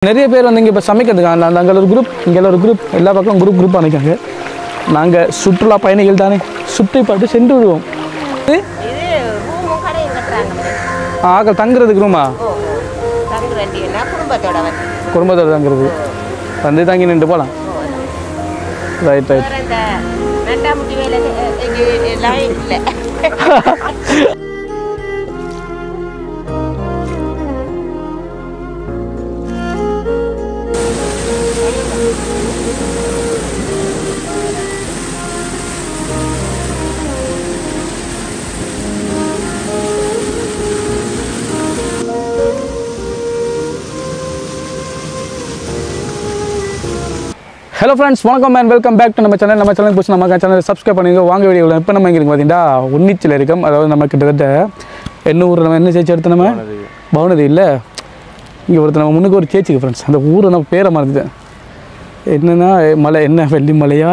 நிறைய பேர் வந்து இங்கே இப்போ சமைக்கிறதுக்கு அந்த அங்கே ஒரு குரூப் இங்கே ஒரு குரூப் எல்லா பக்கம் குரூப்பாக நிற்காங்க. நாங்கள் சுற்றுலா பயணிகள் தானே சுற்றி பார்த்து சென்று விடுவோம். ஆக்கள் தங்குறதுக்கு ரூமா குடும்பத்தோட தங்குறது வந்து தங்கி நின்று போகலாம். Right right. ஹலோ ஃப்ரெண்ட்ஸ், வணக்கம் அண்ட் வெல்கம் பேக் டு நம்ம சேனல் பிடிச்சி நம்ம சேனலை சப்ஸ்கிரைப் பண்ணிங்க. வாங்க வீடியோவில் இப்போ நம்ம இங்கே இருக்குது பார்த்தீங்கன்னா உன்னிச்சில் இருக்கும். அதாவது நம்ம கிட்டத்தட்ட 800 நம்ம என்ன சேச்சி எடுத்து நம்ம பவுனதி இல்லை இங்கே ஒருத்தர் நம்ம முன்னுக்கு ஒரு சேச்சிக்கு ஃப்ரெண்ட்ஸ். அந்த ஊரை நம்ம பேரை மறந்துட்டேன். என்னென்னா மலை என்ன வெள்ளி மலையா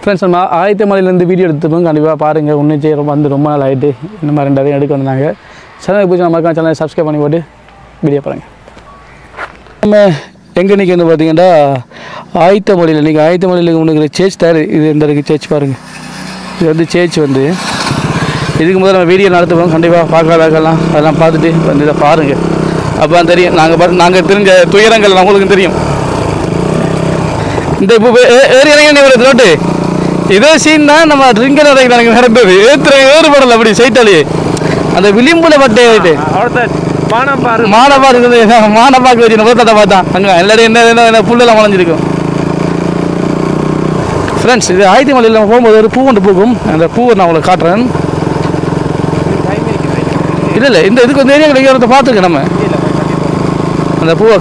ஃப்ரெண்ட்ஸ். நம்ம ஆயத்த மலையிலேருந்து வீடியோ எடுத்துப்போம். கண்டிப்பாக பாருங்கள். உன்னிச்சி வந்து ரொம்ப நாள் ஆகிட்டு இந்த மாதிரி 2 எடுக்க வந்தாங்க. சேனலுக்கு பிடிச்சி நம்ம சேனலை சப்ஸ்கிரைப் பண்ணி போட்டு வீடியோ பாருங்கள். நம்ம எங்கே நிற்கிறது பார்த்தீங்கன்னா ஆயத்த மலையில். இன்றைக்கி ஆயத்த மலையில் உனக்கு சேச் தயார். இது இந்த இருக்குது சேச் பாருங்கள். இது வந்து சேச் வந்து இதுக்கு முதல்ல நம்ம வீடியோ நடத்துவோம். கண்டிப்பாக பார்க்காதாக்கலாம் அதெல்லாம் பார்த்துட்டு வந்து இதை பாருங்கள். அப்போ தான் தெரியும் நாங்கள் தெரிஞ்ச துயரங்கள் நம்மளுக்கும் தெரியும். இந்த இப்போ ஏறி இறங்கி ரோட்டு இதே சீன் தான் நம்ம ட்ரிங்கர் எனக்கு நடந்தது. ஏறுபடலை அப்படி சைட்டாலே அந்த விளிம்புல பட்டு மானப்பாக்கு வச்சு முகத்தை பார்த்தான். அங்கே எல்லாரும் என்ன புல்லெல்லாம் வளைஞ்சிருக்கும் ஃப்ரெண்ட்ஸ். இது ஆயத்த மலையில் நம்ம போகும்போது ஒரு பூ கொண்டு போகும். அந்த பூவை நான் உங்களுக்கு காட்டுறேன். இல்லை இந்த இதுக்கு வந்து ஏரியா கிடைக்கிறத பார்த்துருக்கேன். நம்ம அந்த பூவை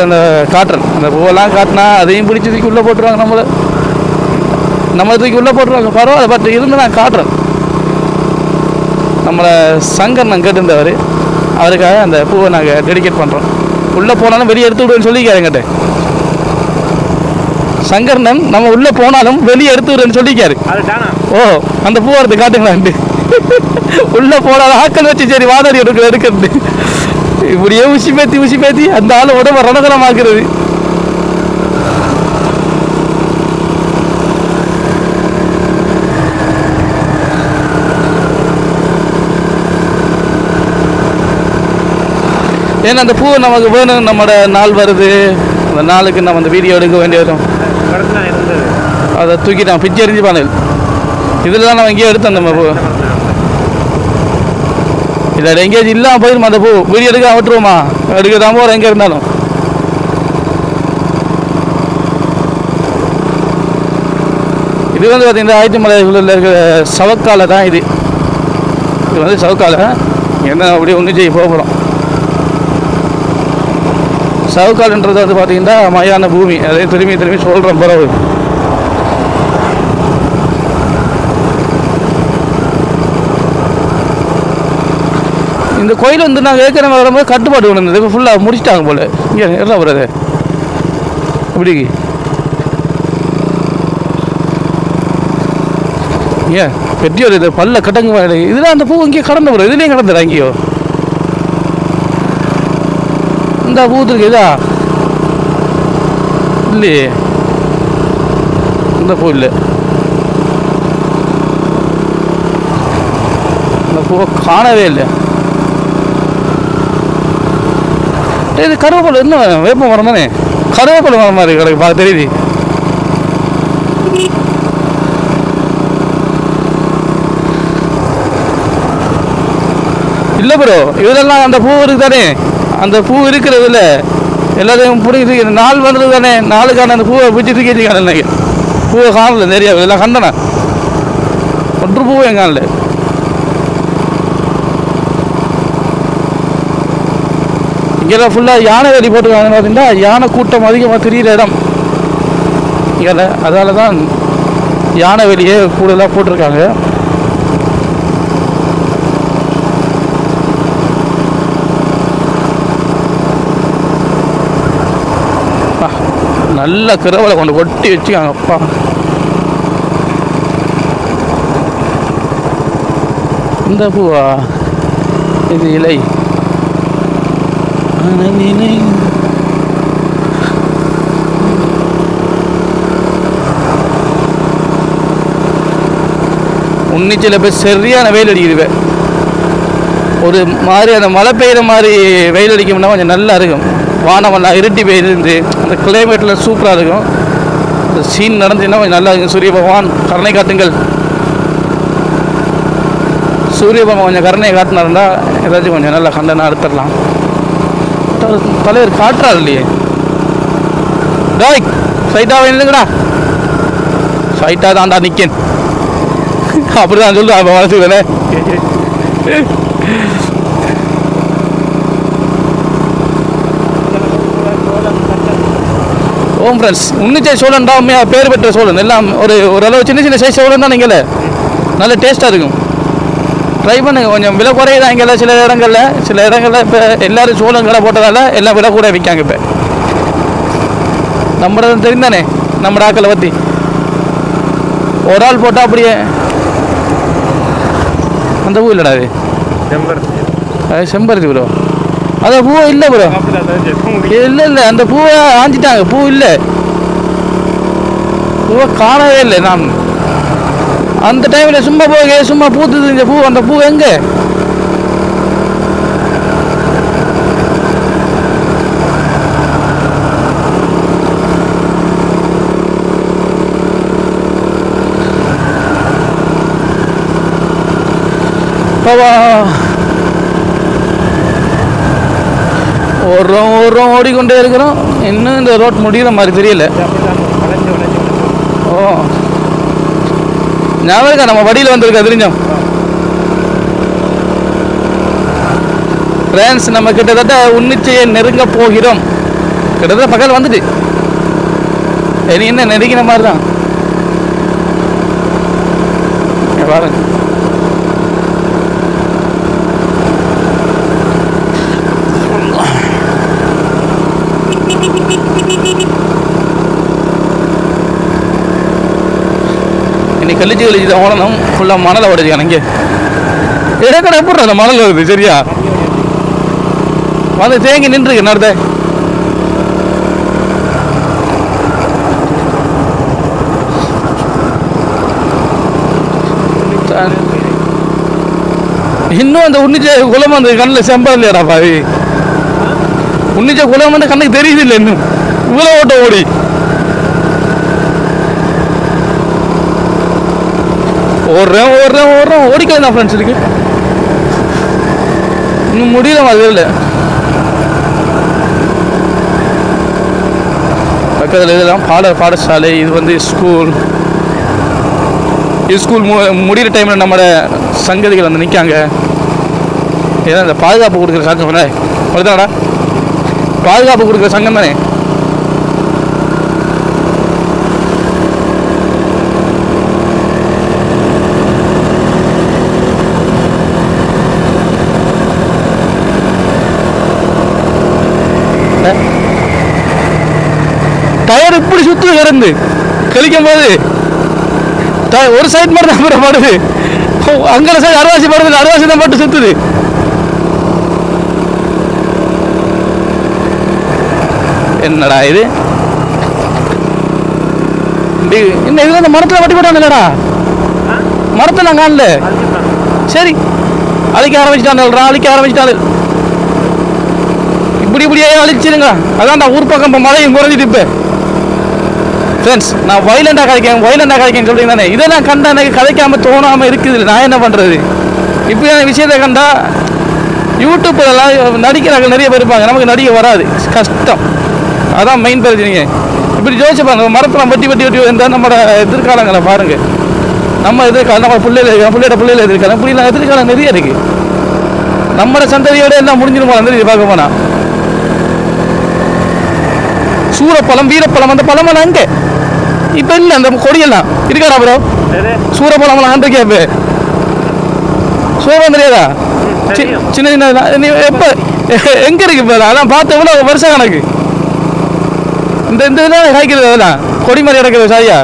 அந்த காட்டுறேன். அந்த பூவெல்லாம் காட்டினா அதையும் பிடிச்சி தூக்கி உள்ளே போட்டுருவாங்க. நம்ம தூக்கி உள்ளே போட்டுருவாங்க. பரவாயில்ல, பட் இருந்து நான் காட்டுறேன். நம்மளை சங்கர் நான் கேட்டிருந்தவர், அவருக்காக அந்த பூவை நாங்கள் டெடிகேட் பண்ணுறோம். உள்ளே போனாலும் வெளியே எடுத்து விடுவேன்னு சொல்லிக்காருங்கிட்ட சங்கர்ணன். நம்ம உள்ளே போனாலும் வெளியே எடுத்து விடுவேன்னு சொல்லிக்காரு. ஓ, அந்த பூவை எடுத்து காட்டுங்களான்ட்டு உள்ளே போனாலும் ஆக்கள் வச்சு சரி வாதாடி எடுக்கிறது. இப்படியே ஊசி பேத்தி அந்த ஆள் உடம்பு ரணகலமாக்குறது. ஏன்னா அந்த பூ நமக்கு வேணும். நம்மளோட நாள் வருது, அந்த நாளுக்கு நம்ம அந்த வீடியோ எடுக்க வேண்டிய வரும். அதை தூக்கி நான் பிச்சு எறிஞ்சு பானல் இதில் தான் நம்ம எங்கேயோ எடுத்தோம். நம்ம பூ இல்லை எங்கேயாச்சும் இல்லாமல் போயிடுமா அந்த பூ வீடியோ எடுக்க விட்டுருவோமா? எடுக்க தான் போகிறோம் எங்கே இருந்தாலும். இது வந்து பார்த்தீங்கன்னா ஆயத்த மலைகளில் இருக்கிற சவக்காலை தான். இது வந்து சவக்காலை. என்ன அப்படியே ஒன்று செய்ய போகிறோம். சவுக்கால்ன்றது வந்து பார்த்தீங்கன்னா மயான பூமி. அதே திரும்பி சொல்கிறேன் பிறகு. இந்த கோயில் வந்து நாங்கள் ஏற்கனவே வரும்போது கட்டுப்பாடு கொண்டு வந்தது. இப்போ ஃபுல்லாக முடிச்சிட்டாங்க போல். இங்கே எல்லாம் வருது இப்படி ஏன் பெட்டியோர் இது பல்ல கட்டங்க. இதெல்லாம் அந்த பூ இங்கே கடந்து வரும். இதுலேயும் கடந்துடா இங்கேயோ இந்த பூத்துருக்கு. இதா இல்லையே, இந்த பூ இல்லை. இந்த பூவை காணவே இல்லை. இது கருவேப்பிலை. என்ன வேப்ப மரம் தானே, கருவேப்பிலை மரம் மாதிரி கிடக்கு. பார்க்க தெரியுது. இல்லை ப்ரோ, இதெல்லாம் அந்த பூ இருக்கு தானே. அந்த பூ இருக்கிறதுல எல்லாத்தையும் பிடிச்சி நாள் வந்தது தானே. நாளுக்கான அந்த பூவை பிடிச்சிட்டு கேட்கான பூவை காணல. நிறைய இதெல்லாம் கண்டனா ஒன்று பூவை என் காணல. இங்கெல்லாம் ஃபுல்லாக யானை வேலி போட்டுருக்காங்க. பார்த்தீங்கன்னா யானை கூட்டம் அதிகமாக தெரிகிற இடம் இங்கே. அதனால தான் யானை வேலியே கூடுதலாக போட்டிருக்காங்க. நல்ல கிரவலை கொண்டு கொட்டி வச்சுக்காங்க. அப்பா இந்த பூவா இது? இலை உன்னிச்சையில் போய் சரியான வெயில் அடிக்குது. ஒரு மாதிரி அந்த மழை பெய்கிற மாதிரி வெயில் அடிக்கும்னா கொஞ்சம் நல்லா இருக்கும். வானமெல்லாம் இருட்டி பெய்து அந்த கிளைமேட்டில் சூப்பராக இருக்கும். அந்த சீன் நடந்துச்சுன்னா கொஞ்சம் நல்லா இருக்கும். சூரிய பகவான் கருணை காட்டுங்கள். சூரிய பகவான் கொஞ்சம் கருணையை காட்டினாருந்தா ஏதாச்சும் கொஞ்சம் நல்லா கண்டனா எடுத்துடலாம். தலைவர் காட்டுறாரு இல்லையே. டாய் சைட்டாக இல்லைங்கடா, சைட்டாக தான்டா நிற்கேன் அப்படிதான் சொல்லு. அப்போ வளர்த்துக்கலே. ஓம் ஃப்ரெண்ட்ஸ், உன்னிச்சை சோழன்டா உண்மையாக பேர் பெற்ற சோழன். எல்லாம் ஓரளவு சின்ன சின்ன சைஸ் சோழன் தான். நீங்கள் நல்ல டேஸ்ட்டாக இருக்கும். ட்ரை பண்ணுங்கள். கொஞ்சம் விலை குறையுதான் இங்கே சில இடங்களில். இப்போ எல்லோரும் சோளம் கடை போட்டதால் எல்லாம் விலை கூட விற்காங்க. இப்போ நம்மளது தெரிந்தானே நம்ம ஆக்களை பற்றி. ஒரு ஆள் போட்டால் அப்படியே அந்த பூ இல்லைடா, அது செம்பருத்தி ப்ரோ. அந்த பூவை இல்லை ப்ரோ, இல்லை அந்த பூவை ஆஞ்சிட்டாங்க. பூ இல்லை, பூவை காணவே இல்லை. நான் அந்த டைமில் சும்மா பூத்துது இந்த பூ. அந்த பூ எங்கே? ஓடிக்கொண்டே இருக்கிறோம். இன்னும் இந்த ரோட் முடிகிற மாதிரி தெரியல. ஓ ஞாபகம் நம்ம வடியில் வந்திருக்கா தெரிஞ்சோம். ஃப்ரெண்ட்ஸ், நம்ம கிட்டத்தட்ட உன்னிச்சையை நெருங்க போகிறோம். கிட்டத்தட்ட பக்கத்தில் வந்துட்டு இனி என்ன நெருங்கின மாதிரி தான். பாருங்க, கழிச்சு தான் ஓடணும். ஃபுல்லாக மணலை ஓடுச்சு. இங்கே இடக்கடை எப்படி அந்த மணல் வருது சரியா வந்து தேங்கி நின்றுருக்கு நடத்த. இன்னும் அந்த உன்னிச்ச குளம் அந்த கண்ணில் செம்பா இல்லையாடா பாவி. உன்னிச்ச குளம் வந்து கண்ணுக்கு தெரியுது இல்லை. இன்னும் இவ்வளோ ஓட்டம் ஓடி ஓடுறேன் ஓடிக்கலாம் தான் ஃப்ரெண்ட்ஸ். இருக்கு இன்னும் முடியல மாதிரி இல்லை. பக்கத்தில் இதெல்லாம் பாடசாலை. இது வந்து ஸ்கூல். முடிகிற டைமில் நம்மளோட சங்கதிகள் வந்து நிற்காங்க. ஏன்னா இந்த பாதுகாப்பு கொடுக்குற சங்கம் தானே வருதாடா, பாதுகாப்பு கொடுக்குற சங்கம் தானே. டயர் இப்படி சுத்து இறந்து கழிக்கும் போது ஒரு சைட் மட்டும் தான் படுது. அங்கே சைடு அறுவாசி படுது, அறுவாசி தான் மட்டும் சுத்துது. என்னடா இது? என்ன இதுல இந்த மரத்தில் வட்டி போட்டான் இல்லடா, மரத்தை நான் காணல. சரி அழிக்க ஆரம்பிச்சிட்டான். இப்படியே அழிச்சிருங்க. அதான் நான் ஊர் பக்கம் மழையும் குறைஞ்சிட்டு. இப்போ ஃப்ரெண்ட்ஸ், நான் வயலண்டாக கதைக்கேன்னு சொல்கிறீங்க தானே. இதெல்லாம் கண்டா எனக்கு கதைக்காமல் தோணாமல் இருக்குது. நான் என்ன பண்ணுறது? இப்படியான விஷயத்தை கண்டா யூடியூப்லாம் நடிக்கிறாங்க நிறைய பேர் இருப்பாங்க. நமக்கு நடிக்க வராது, கஷ்டம். அதான் மெயின் பிரச்சனைங்க. இப்படி யோசிப்பாங்க. மரத்தில் வட்டி இருந்தால் நம்மளோட எதிர்காலங்களை பாருங்கள். நம்ம எதிர்காலம், நம்ம பிள்ளைகள் எதிர்காலம், இப்படிலாம் எதிர்காலம் நிறைய இருக்குது. நம்மளோட சந்ததியோட எல்லாம் முடிஞ்சிடும் போல பார்க்க போனால். சூரப்பழம், வீரப்பழம், அந்த பழமெல்லாம் அங்கே இப்போ இல்லை. அந்த கொடியெல்லாம் இருக்காடா ப்ரோ? சூரப்பழமெல்லாம் அன்றைக்கே இப்போ சூரம் தெரியாதா? சின்ன எப்போ எங்கே இருக்கு இப்போ? அதான் பார்த்து எவ்வளோ வருஷம் கணக்கு. இந்த இதெல்லாம் காய்க்கிறது, அதெல்லாம் கொடி மாதிரி கிடக்குது சாரியா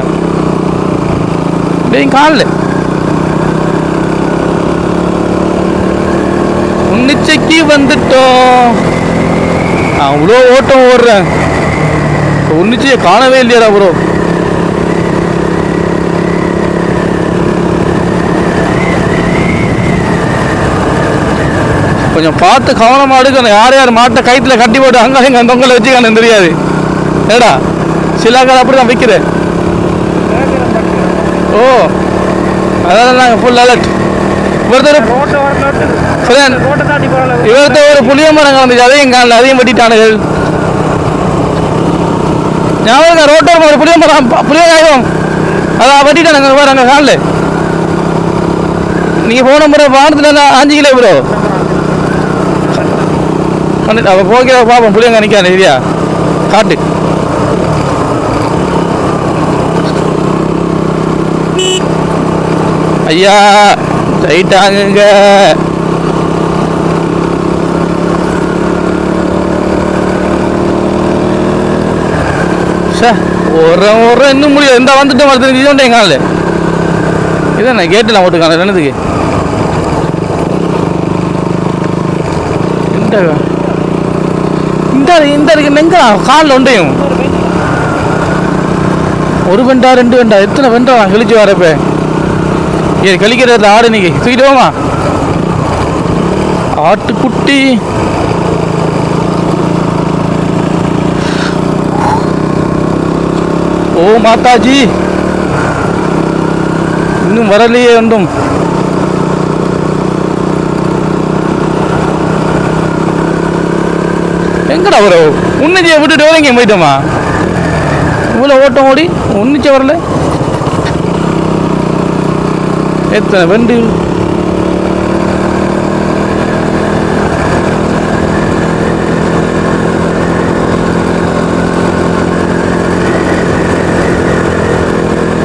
காலில். உன்னிச்சைக்கு வந்துட்டோம். அவ்வளோ ஓட்டம் ஓடுறேன். உன்னிச்சையை காணவே இல்லையாடா ப்ரோ. கொஞ்சம் பார்த்து கவனமாக எடுக்கணும். யார் யார் மாட்டை கைத்தில் கட்டி போட்டு அங்கே தொங்கலை வச்சுக்கானு தெரியாது. ஏடா சில காலம் அப்படி தான் விற்கிறேன். ஓ அதெல்லாம் நாங்கள் ஃபுல் அலர்ட். இவர்த்த ஒரு புளிய மரம் வந்துச்சு, அதையும் காணல, அதையும் வெட்டிட்டானுகள். ஞாபகம் ரோட்டோரம் ஒரு புளிய மரம் புளியகாயம் அதான் வெட்டிட்டானுங்க. வேறு அங்கே காணல. நீங்கள் போன முறை வாரத்தில் 5 கிலோ ப்ரோ அவ போகிற பாப்போம். புளியங்க நிற்காது இல்லையா காட்டு. ஐயா ரைட்டாங்க. ஒரு இன்னும் முடியாது. இந்த வந்துட்டு வருது இது என் காலில் இதான் நான் கேட்டு நான் ஓட்டுக்கான ரெண்டுக்கு இந்த இருக்கு நெங்க காலில் ஒன்றையும் ஒரு வெண்டா 2 வெண்டா எத்தனை வெண்டா கழிச்சு வரப்ப கழிக்கிறது ஆடு இன்னைக்கு தூக்கிட்டு போமா. ஆட்டுக்குட்டி ஓ மாதாஜி இன்னும் வரலையே ஒன்றும். எங்கடா வர உன்னிச்சியை விட்டுட்டு வரீங்க போயிட்டோமா. இவ்வளோ ஓட்டம் ஓடி உன்னிச்சை வரல. எத்தனை வெண்டு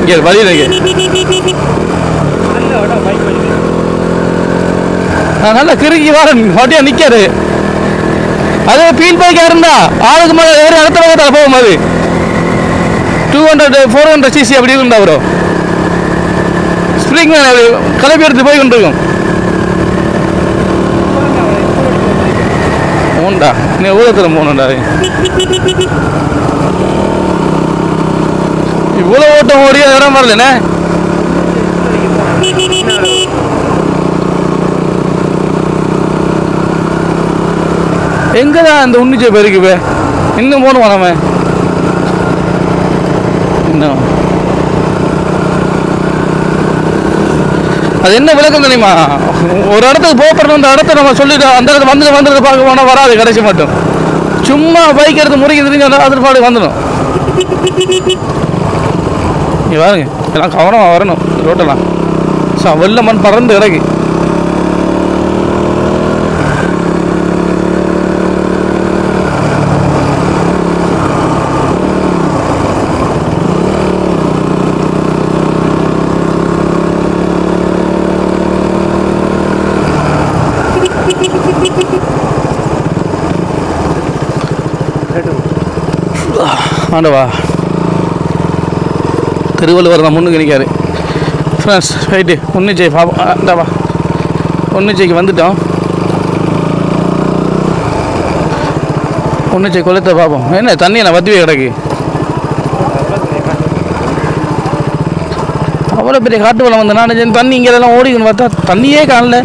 இங்கே வழியில் நல்லா கிறுக்கி வரேன். அப்படியே நிற்காரு. அது ஃபீல் பைக்காக இருந்தா ஆளுக்கு மேலே வேறு இடத்த பக்கத்தில் போகும். அது 200-400 cc அப்படி இருந்தா ப்ரோ. ஸ்ப்ரிங் கிளப்பி எடுத்து போய் கொண்டிருக்கும். போண்டா நீ ஊழத்தில் போகணுண்டா. இவ்வளோ ஓட்டம் ஓடிய இடம் வரலண்ணே. எங்கதான் அந்த உன்னிச்சை பெருக்குவே இன்னும் போகணுமா நம்ம இன்னும். அது என்ன விளக்கம் தெரியுமா, ஒரு இடத்துக்கு போகிறோம் அந்த இடத்த நம்ம சொல்லிட்டு அந்த இடத்துல வந்துட்டு பார்க்க போனால் வராது கடைசி மட்டும். சும்மா பைக் எடுத்து முறைக்கு தெரிஞ்சு அதில் பாடு வந்துடும். நீ பாருங்க எல்லாம் கவனமாக வரணும் ரோட்டெல்லாம். வெள்ள மண் பறந்து கிடக்கு. ஆண்டவா திருவள்ளுவர் தான் முன்னுக்கு நிற்காரு. ஃப்ரெண்ட்ஸ் ரைட்டு உன்னிச்சை பாப்போம். ஆண்டவா உன்னிச்சைக்கு வந்துட்டோம். உன்னிச்சை கொளுத்த பார்ப்போம். என்ன தண்ணி என்ன வத்திவே கிடக்கு. அவ்வளோ பெரிய காட்டு வளம் வந்து நான் தண்ணி இங்கே எல்லாம் ஓடிக்கணும் பார்த்தா தண்ணியே காணல.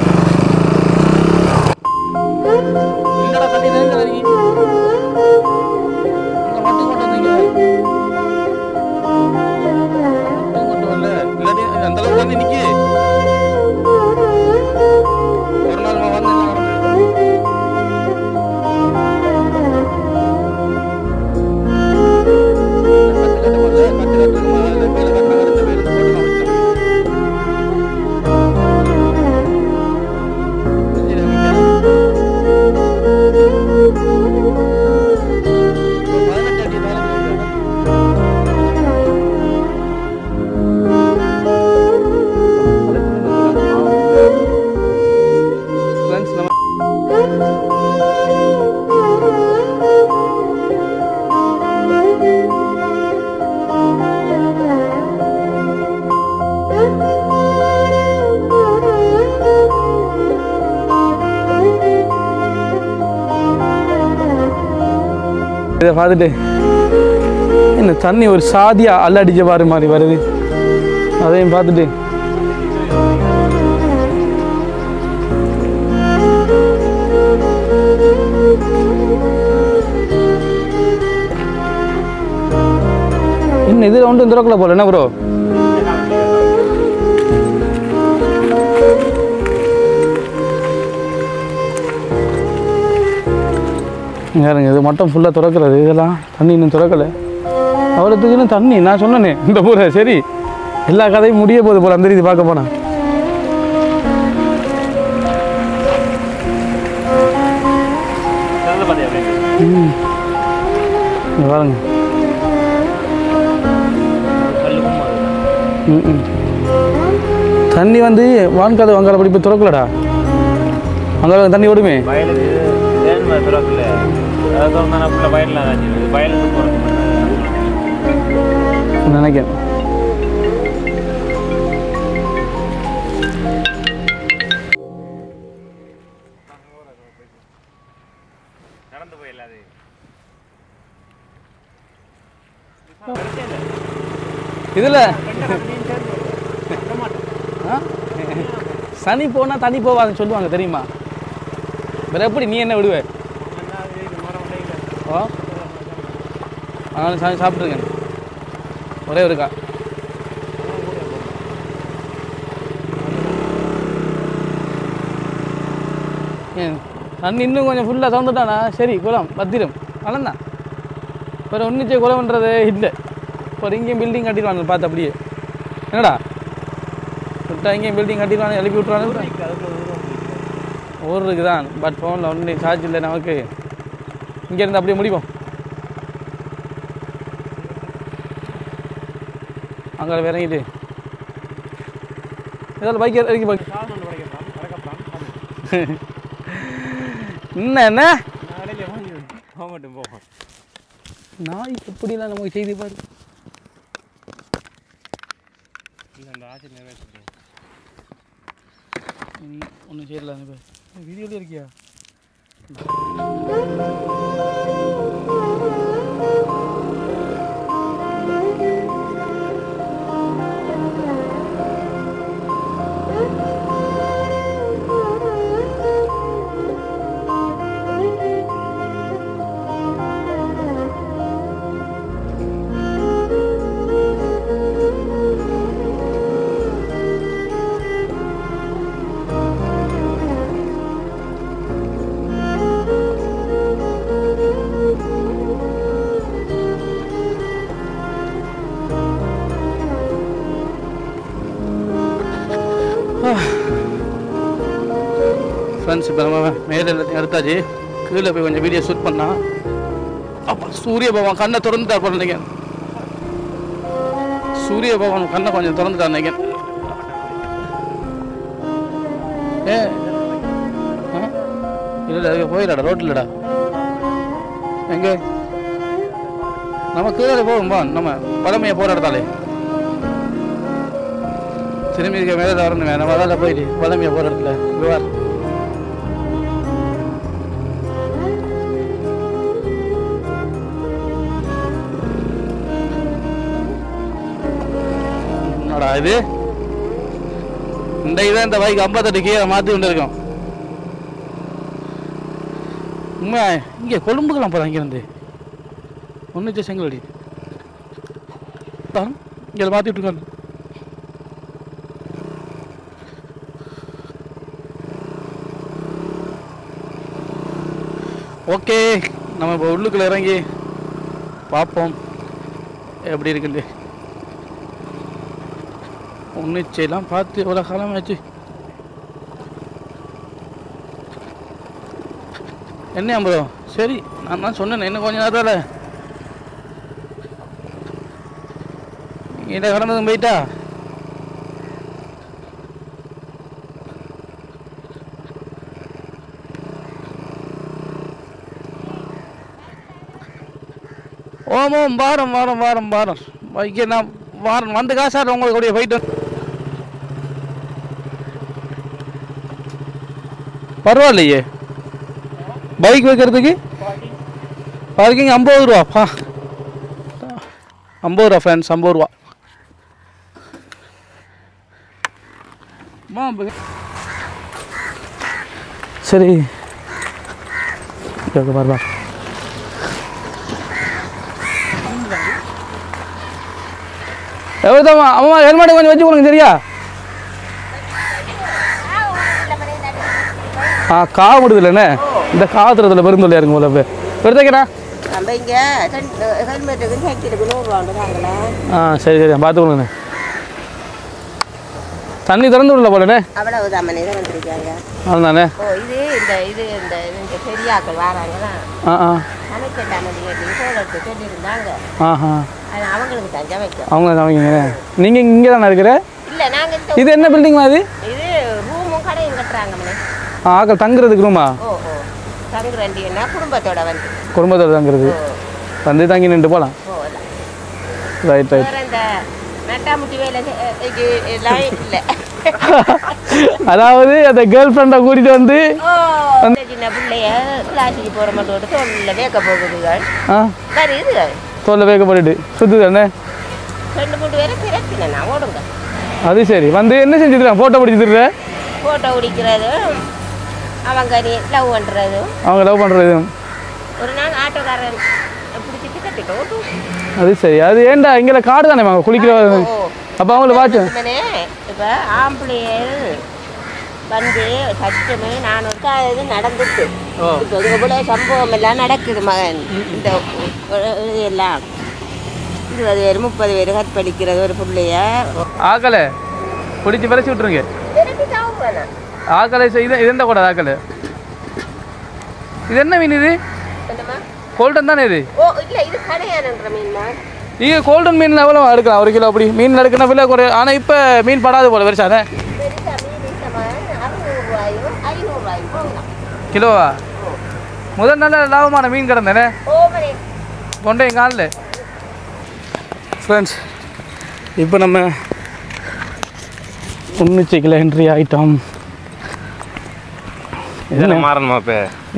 இதை பார்த்துட்டு என்ன தண்ணி ஒரு சாதியாக அள்ளடிச்ச பாரு மாதிரி வருது. அதையும் பார்த்துட்டு இன்னும் இதில் ஒன்றும் திறக்கல போல என்ன ப்ரோ? யாருங்க இது மட்டும் ஃபுல்லாக திறக்கிறது, இதெல்லாம் தண்ணி இன்னும் திறக்கலை. அவ்வளோத்துக்குன்னு தண்ணி நான் சொன்னேனே இந்த ஊரை. சரி, எல்லா கதையும் முடிய போகுது போல அந்த ரீதி பார்க்க போனேன். பாருங்க தண்ணி வந்து வான்காத வாங்கால படி போய் திறக்கலடா. அங்கே தண்ணி ஓடுமே நினைக்கிறேன். இதுல சனி போனா தனி போவாதுன்னு சொல்லுவாங்க தெரியுமா? வேற எப்படி நீ என்ன விடுவே? ஓ அதனால சனி சாப்பிட்ருங்க ஒரே ஒருக்கா. தண்ணி இன்னும் கொஞ்சம் ஃபுல்லாக திறந்துட்டானா சரி குளம் பத்திரம் வளர்ந்தான். வேறு ஒன்றுச்சே குளம்ன்றதே இல்லை. இப்போ இங்கேயும் பில்டிங் கட்டிடுவாங்க பார்த்து அப்படியே. என்னடா விட்டா இங்கேயும் பில்டிங் கட்டிடுவாங்க, எழுப்பி விட்டுருவாங்க. ஊருக்கு தான், பட் ஃபோனில் ஒன்று சார்ஜ் இல்லை நமக்கு. இங்கேருந்து அப்படியே முடிப்போம். அங்கே இறங்கிட்டு ஏதாவது பைக் இறங்கி போய் என்ன நாய் எப்படிலாம் நமக்கு செய்தி பாரு. ஒன்றும் செய்யல வீடியோலேயே இருக்கியா? ஃப்ரெண்ட்ஸ் இப்போ நம்ம மேலே எடுத்தாச்சு. கீழே போய் கொஞ்சம் வீடியோ ஷூட் பண்ணா. அப்போ சூரிய பகவான் கண்ணை திறந்துட்டார் போல நினைக்கிறேன். சூரிய பகவான் கண்ணை கொஞ்சம் திறந்துட்டார் நினைக்கிறேன். இல்லை அதுக்கு போயிடா ரோட்டில்டா. எங்கே நம்ம கீழே போகும்பா நம்ம பழமையை போகிற இடத்தாலே திரும்பி இருக்க மேலே வரணுமே. நம்ம அதால் போயிட்டு பழமையை போகிற இடத்துல விவார் இது இந்த இதான் இந்த பைக் 58 கீழே மாற்றி கொண்டு இருக்கோம். உண்மை இங்கே கொழும்புக்கெல்லாம் போகிறோம். இங்கேருந்து ஒன்று செங்கல்வடி இங்கே மாற்றிட்டு இருக்காங்க. ஓகே நம்ம இப்போ உள்ளுக்குள்ள இறங்கி பார்ப்போம் எப்படி இருக்குல்ல. ஒன்றுச்செல்லாம் பார்த்து எவ்வளோ காலம் ஆச்சு. என்ன ப்ரோ? சரி நான் தான் சொன்னேன் இன்னும் கொஞ்சம் நேரத்தில் இதை கடந்ததும் போயிட்டா. ஓம் வாரம் வாரம் வாரம் வாரம் வைக்க நான் வாரம் வந்து காசார் உங்களுக்கு அப்படியே போயிட்டு பரவாயில்லையே. பைக் வைக்கிறதுக்கு பார்க்கிங் 50 ரூபா. 50 ரூபா ஃப்ரெண்ட்ஸ், 50 ரூபா. சரி பாருப்பா எவ்வளோதாம்மா அம்மா ஹெல்மெட்டை கொஞ்சம் வச்சு கொடுங்க சரியா? காவு விடுதில்லண்ணே இந்த காத்துறதுல பெருந்தொல்லியா இருக்கும் போல பெருதைக்கண்ணா. நம்ம இங்கே ஹெல்மெட்டுக்கு சைக்கிளுக்கு 100 ரூபா வாங்குறாங்களா? சரி சரி பார்த்து கொடுங்கண்ணே. தண்ணி திறந்து விடல போலண்ணே. அவ்வளவுதான் மணி தான் வந்துருக்காங்க. அதுதானே. இது இந்த இது இந்த இந்த பெரியாக்கள் வராங்கன்னா சமைக்கட்டாம கேட்டு சொல்லியிருந்தாங்க. அவங்களுக்கு தான் சமைக்கும். அவங்க சமைக்குங்க. நீங்கள் இங்கே தானே இருக்கிற? இல்லை நாங்கள் இது என்ன பில்டிங் அது? இது ரூமும் கடையும் கட்டுறாங்க. ஆக்கள் தங்குறதுக்கு ரூமா? ஓஹோ தங்குறேன்னா குடும்பத்தோட வந்து குடும்பத்தோட தங்குறது வந்து தங்கி நின்று போகலாம். Right right. இந்த நட்டாமுட்டி வேலை எல்லாம் இல்லை. அதாவது அந்த கேர்ள் ஃப்ரெண்டை கூட்டிட்டு வந்து சின்ன பிள்ளைய கிளாஸுக்கு போகிற மட்டும் தோல்ல வேக்க போகுதுகள். இதுகள் தோல்ல வேக்க போட்டுட்டு சுத்து தானே 2-3 பேரை பிறப்பின நான் ஓடுங்க. அது சரி வந்து என்ன செஞ்சுருக்காங்க? ஃபோட்டோ பிடிச்சிடுற? ஃபோட்டோ பிடிக்கிறது அவங்க லவ் பண்ணுறது. அவங்க லவ் பண்ணுறது ஒரு நாள் ஆட்டோக்காரன் பிடிச்சிட்டு கட்டிட்டு. அது சரி. அது ஏன்டா இங்கே காடு தானே வாங்க குளிக்கிற. அப்போ அவங்கள வாட்ச் இப்போ ஆம்பளையர் வந்து சட்டமே நான் இது நடந்துட்டு இப்போ இது போல சம்பவம் எல்லாம் நடக்குது மகன். இந்த எல்லாம் 20 பேர் 30 பேர் கற்பழிக்கிறது ஒரு பிள்ளைய ஆக்கலை பிடிச்சி விரைச்சி விட்டுருங்க. ஆக்கலை இது எந்த கூட ஆக்கலை? இது என்ன மீன்? இது கோல்டன் தானே இது? ஓ இல்லை இது கடையானன்ற மீன்மா. நீங்கள் கோல்டன் மீனில் எவ்வளோ எடுக்கலாம்? 1 கிலோ அப்படி மீன் எடுக்கணும் விலை குறை. ஆனால் இப்போ மீன் படாது போல பெருசானே. கிலோவா? முதல் நல்ல லாபமான மீன் கிடந்தேனே கொண்டே காலில். ஃப்ரெண்ட்ஸ் இப்போ நம்ம உன்னிச்சைக்கில் என்ட்ரி ஆகிட்டோம். இதெல்லாம் மாறணுமா?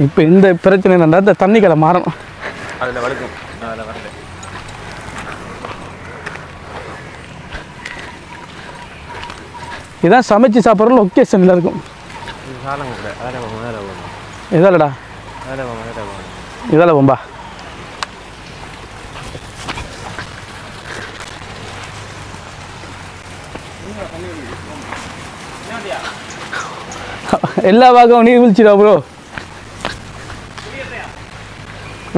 இப்போ இந்த பிரச்சனை என்னன்னா இந்த தண்ணி கடை மாறணும். அதில் வழுக்கும். அதில் வரல. இதான் சமைச்சு சாப்பிட்ற லொக்கேஷனில் இருக்கும். இதல்லடா இதால போம்பா. எல்லா பாகம் நீர் விழிச்சிடா ப்ரோ.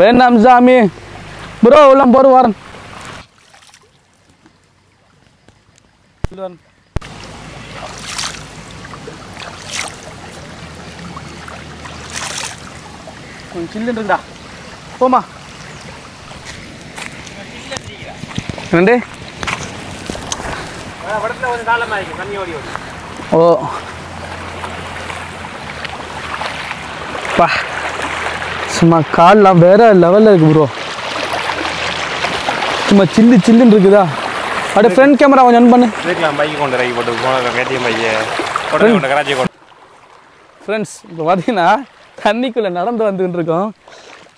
வேண்டாம் சாமி ப்ரோ எல்லாம் போகிற வாரன். கொஞ்சம் சில்லுன்னு இருக்குடா போமா. ரெண்டு ஓ பா சும்மா கால்லாம் வேற லெவலில் இருக்கு ப்ரோ. சும்மா சில்லு சில்லுன்னு இருக்குதா? அப்படியே ஃப்ரண்ட் கேமரா கொஞ்சம் ஆன் பண்ணு. ஃப்ரெண்ட்ஸ் இப்போ பார்த்தீங்கன்னா தண்ணிக்குள்ளே நடந்து வந்துட்டு இருக்கோம்.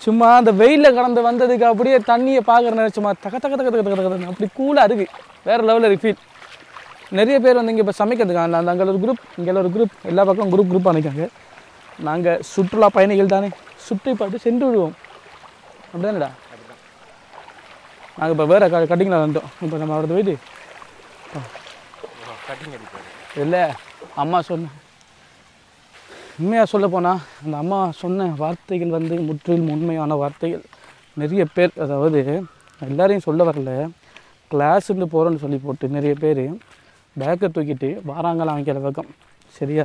சும்மா அந்த வெயிலில் கடந்து வந்ததுக்கு அப்படியே தண்ணியை பார்க்குற நேரம் சும்மா தக்க தக்க தக்க தக்க தக்க அப்படி கூலாக இருக்குது. வேறு லெவலில் இருக்குது ஃபீல். நிறைய பேர் வந்து இங்கே இப்போ சமைக்கிறதுக்காக அந்த அங்கே ஒரு குரூப் இங்கே ஒரு குரூப் எல்லா பக்கம் குரூப் அனுக்காங்க. நாங்கள் சுற்றுலா பயணிகள் தானே சுற்றி பார்த்து சென்று விடுவோம். அப்படி தானேடா? நாங்கள் இப்போ வேறு கட்டிங்கில் வந்தோம். இப்போ நம்ம அவரது போயிட்டு இல்லை அம்மா சொன்னேன் உண்மையாக சொல்ல போனால் அந்த அம்மா சொன்ன வார்த்தைகள் வந்து முற்றிலும் உண்மையான வார்த்தைகள். நிறைய பேர் அதாவது எல்லாரையும் சொல்ல வரல கிளாஸுன்னு போகிறோன்னு சொல்லி போட்டு நிறைய பேர் பேக்கை தூக்கிட்டு வாராங்கலாம் வைக்கிற பக்கம். சரியா?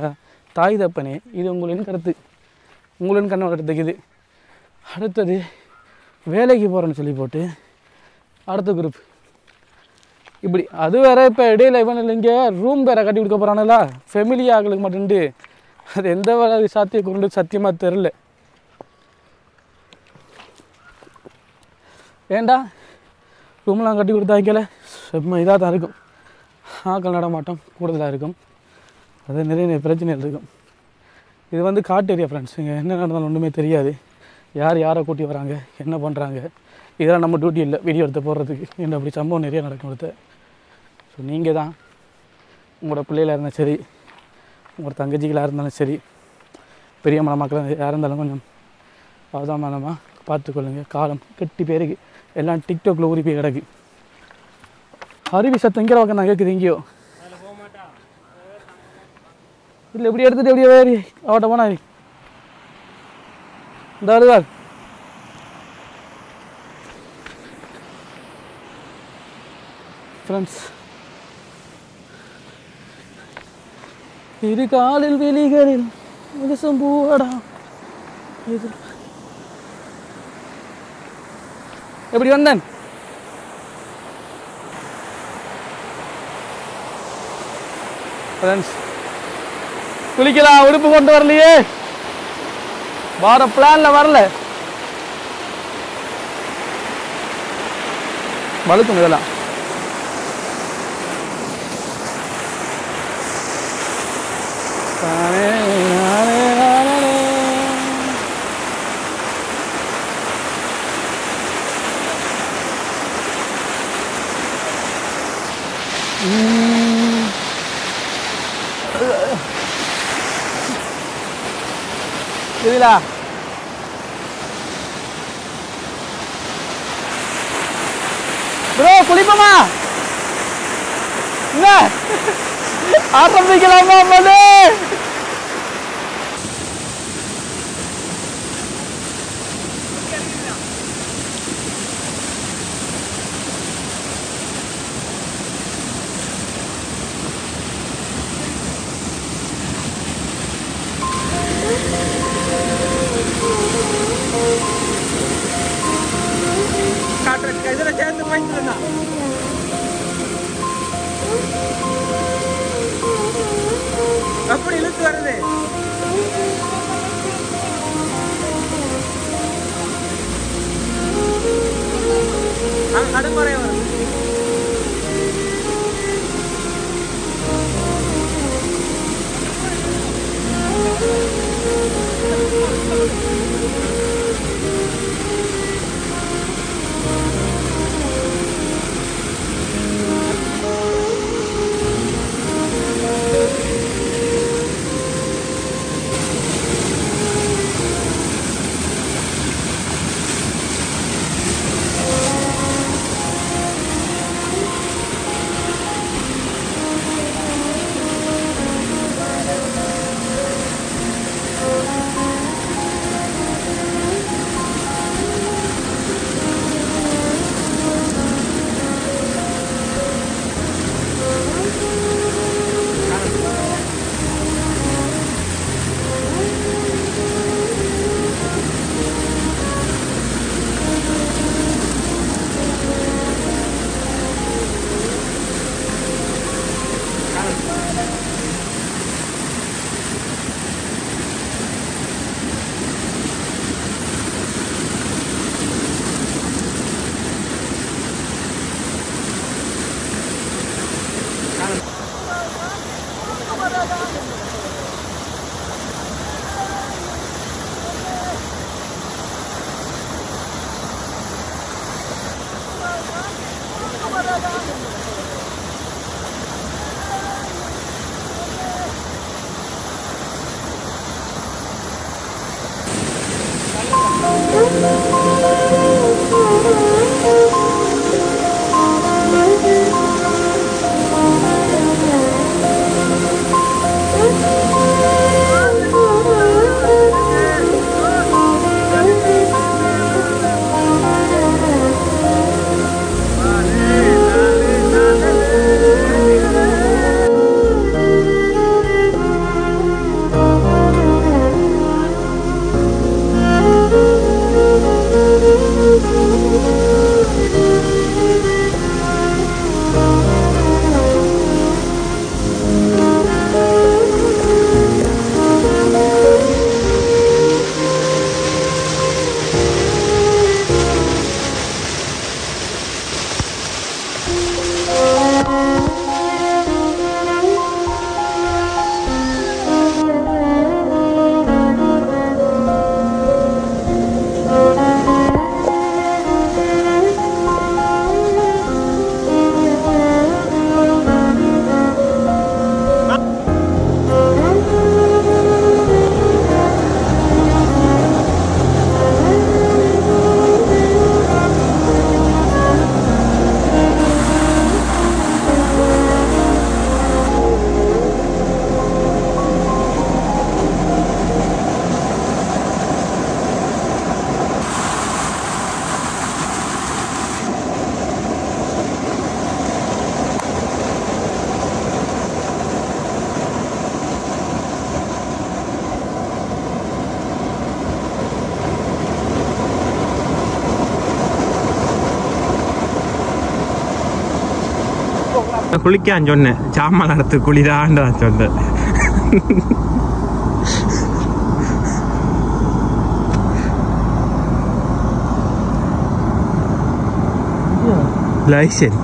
தாய் தப்பனே இது உங்களின் கருத்து, உங்களின் கண்ணோட எடுத்துக்குது. அடுத்தது வேலைக்கு போகிறேன்னு சொல்லி போட்டு அடுத்த குரூப் இப்படி அது வேறு. இப்போ இடையில இவன் இங்கே ரூம் வேறு கட்டி கொடுக்க போகிறானுங்களா ஃபெமிலி ஆகளுக்கு மட்டுண்டு. அது எந்த வேலை சாத்தியக்குண்டு சத்தியமாக தெரில. ஏண்டா ரூம்லாம் கட்டி கொடுத்தா வைக்கல செம்ம இதாக தான் இருக்கும். ஆக்கள் நடமாட்டம் கூடுதலாக இருக்கும். அது நிறைய பிரச்சனைகள் இருக்கும். இது வந்து காட்டு ஏரியா ஃப்ரெண்ட்ஸ். இங்கே என்ன நடந்தாலும் ஒன்றுமே தெரியாது. யார் யாரை கூட்டி வராங்க என்ன பண்ணுறாங்க இதெல்லாம் நம்ம டியூட்டி இல்லை வீடியோ எடுத்து போடுறதுக்கு. என்ன அப்படி சம்பவம் நிறைய நடக்கும் எடுத்து. ஸோ நீங்கள் தான் உங்களோட பிள்ளைகளாக இருந்தாலும் சரி உங்களோட தங்கச்சிகளாக இருந்தாலும் சரி பெரிய மக்களாக யாராக இருந்தாலும் கொஞ்சம் அவதானமாக பார்த்துக்கொள்ளுங்க. காலம் கெட்டி பேருக்கு எல்லாம் டிக்டாக்ல உரிப்பி கிடக்கு. அருவி சத்தம் இங்கிற பக்கம் நான் கேட்குது எங்கேயோ இல்லை இப்படி எடுத்துட்டு எப்படியே வேறி அவட்ட போனா இந்த வருவார் ஃப்ரெண்ட்ஸ் இரு காலில் வெளிகளில் முகசம் பூடா இது எப்படி வந்தேன் ஃப்ரெண்ட்ஸ் குளிக்கலாம் உடுப்பு கொண்டு வரலையே வர பிளான்ல வரல வழுக்கும் இதெல்லாம் இதுலா ப்ரோ குளிப்போமா என்ன ஆரம்பிக்கலாமா பண்ணு இதில் சேர்ந்து போயிட்டு அப்படி இழுத்து வருது நடுமுறை வருது குளிக்கான்னு சொன்னேன், சாமான் நடத்து குளிதான்னு தான் சொன்னேன். லைசன்